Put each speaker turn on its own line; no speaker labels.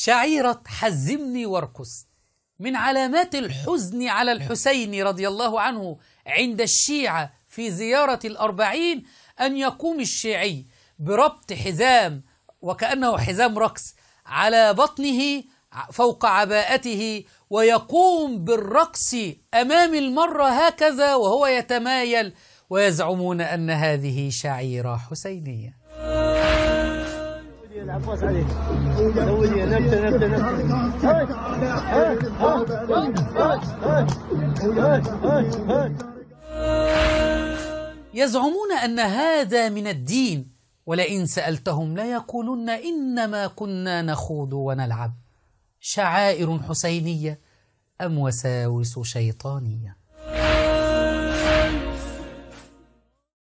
شعيرة حزمني وارقص من علامات الحزن على الحسين رضي الله عنه عند الشيعة في زيارة الأربعين أن يقوم الشيعي بربط حزام وكأنه حزام رقص على بطنه فوق عباءته، ويقوم بالرقص أمام المرة هكذا وهو يتمايل، ويزعمون أن هذه شعيرة حسينية. يزعمون أن هذا من الدين، ولئن سألتهم ليقولن إنما كنا نخوض ونلعب. شعائر حسينية أم وساوس شيطانية؟